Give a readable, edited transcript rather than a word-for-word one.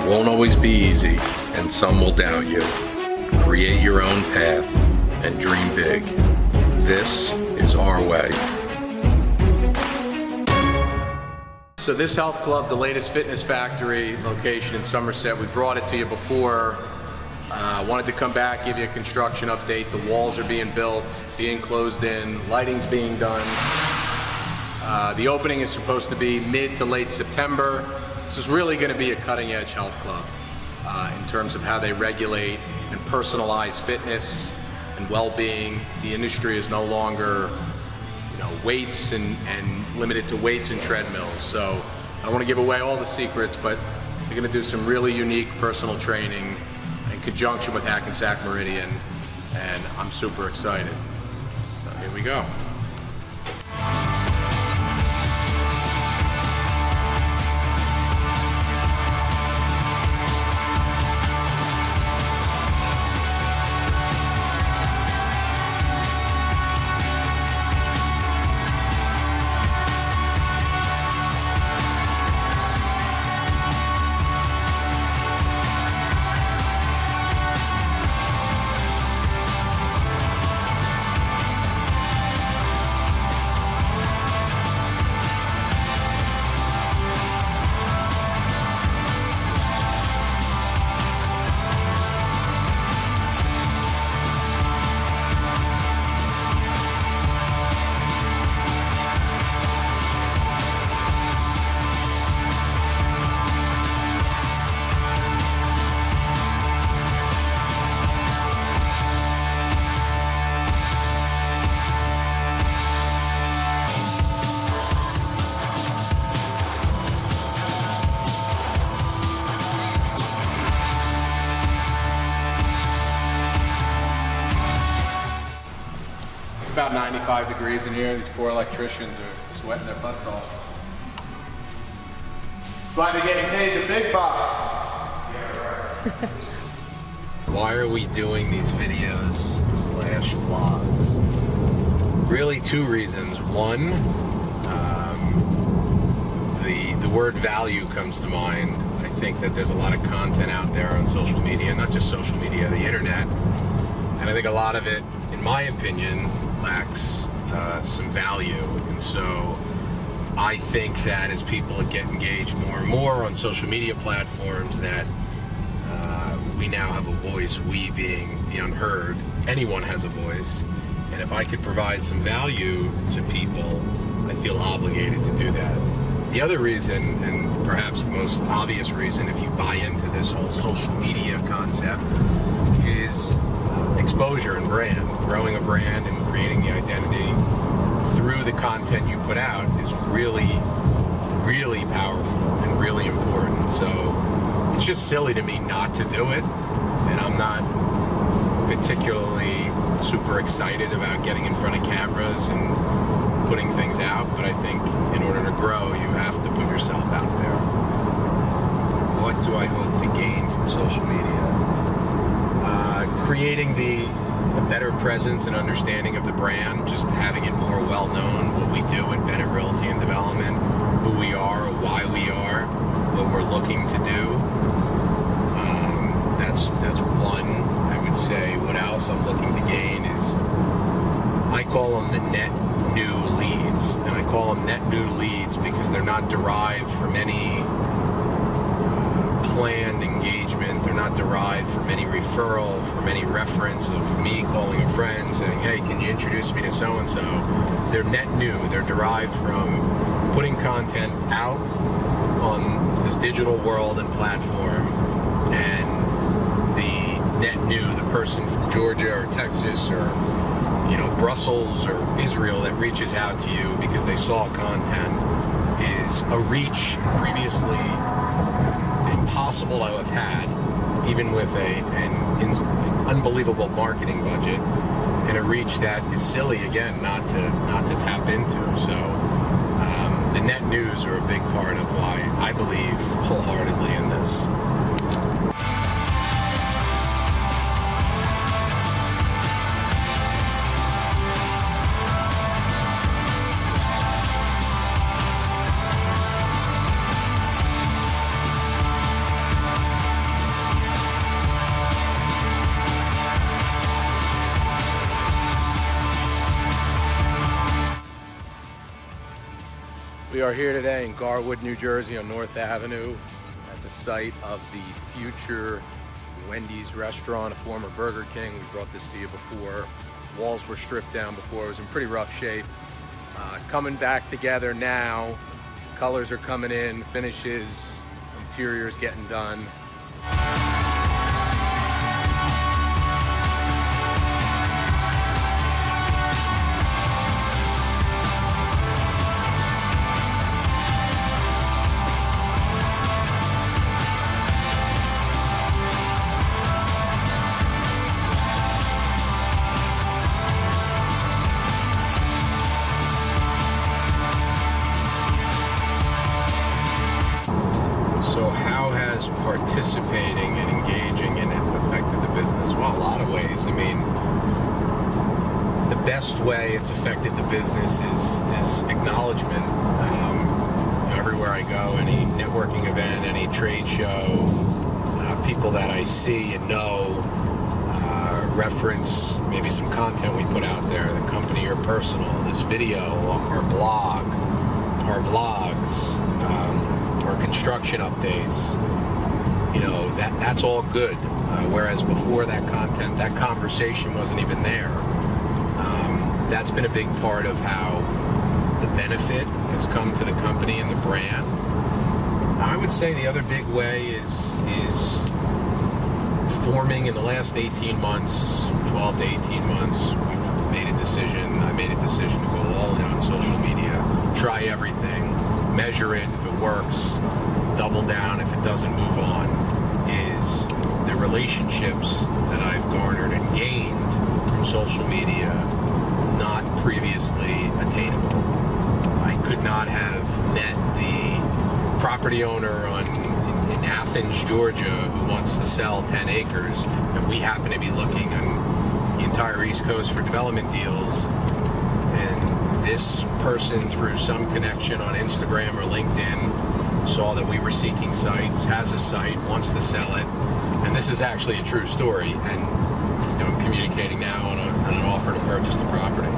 won't always be easy, and some will doubt you. Create your own path and dream big. This is our way. So this health club, the latest fitness factory location in Somerset, we brought it to you before. Wanted to come back, give you a construction update. The walls are being built, being closed in, lighting's being done. The opening is supposed to be mid to late September. This is really going to be a cutting-edge health club in terms of how they regulate and personalize fitness and well-being. The industry is no longer, weights and limited to weights and treadmills. So I don't want to give away all the secrets, but they're going to do some really unique personal training in conjunction with Hackensack Meridian, and I'm super excited. So here we go. About 95 degrees in here. These poor electricians are sweating their butts off. That's why they're getting paid the big bucks. Why are we doing these videos / vlogs? Really two reasons. One, the word value comes to mind. I think that there's a lot of content out there on social media, not just social media, the internet. And I think a lot of it, in my opinion, lacks some value. And so I think that as people get engaged more and more on social media platforms, that we now have a voice, we being the unheard. Anyone has a voice. And if I could provide some value to people, I feel obligated to do that. The other reason, and perhaps the most obvious reason if you buy into this whole social media concept, is exposure and brand. Growing a brand and creating the identity through the content you put out is really, really powerful and really important. So it's just silly to me not to do it, and I'm not particularly super excited about getting in front of cameras and putting things out, but I think in order to grow, you have to put yourself out there. What do I hope to gain from social media? Creating a better presence and understanding of the brand, just having it more well known, what we do at Bennett Realty and Development, who we are, why we are, what we're looking to do. That's one, I would say. What else I'm looking to gain is, I call them the net new leads, and I call them net new leads because they're not derived from any planned engagement. They're not derived from any referral, from any reference of me calling a friend saying, hey, can you introduce me to so-and-so? They're net new. They're derived from putting content out on this digital world and platform, and the net new, the person from Georgia or Texas or Brussels or Israel that reaches out to you because they saw content is a reach previously impossible to have had, even with an unbelievable marketing budget, and a reach that is silly, again, not to tap into. So the net news are a big part of why I believe wholeheartedly in this. are here today in Garwood, New Jersey on North Avenue at the site of the future Wendy's restaurant, a former Burger King. We brought this to you before. Walls were stripped down before. It was in pretty rough shape. Coming back together now. Colors are coming in, finishes, interiors getting done. So how has participating and engaging in it affected the business? Well, a lot of ways. I mean, the best way it's affected the business is acknowledgement. Everywhere I go, any networking event, any trade show, people that I see and know, reference maybe some content we put out there, the company or personal, this video, our blog, our vlogs, or construction updates, you know, that's all good. Whereas before that content, that conversation wasn't even there. That's been a big part of how the benefit has come to the company and the brand. I would say the other big way is forming in the last 18 months, 12 to 18 months, we've made a decision. I made a decision to go all in on social media, try everything, measure it. If it works, double down. If it doesn't, move on. Is the relationships that I've garnered and gained from social media not previously attainable. I could not have met the property owner in Athens, Georgia, who wants to sell 10 acres, and we happen to be looking on the entire East Coast for development deals. And this person, through some connection on Instagram or LinkedIn, saw that we were seeking sites, has a site, wants to sell it, and this is actually a true story. And I'm communicating now on an offer to purchase the property.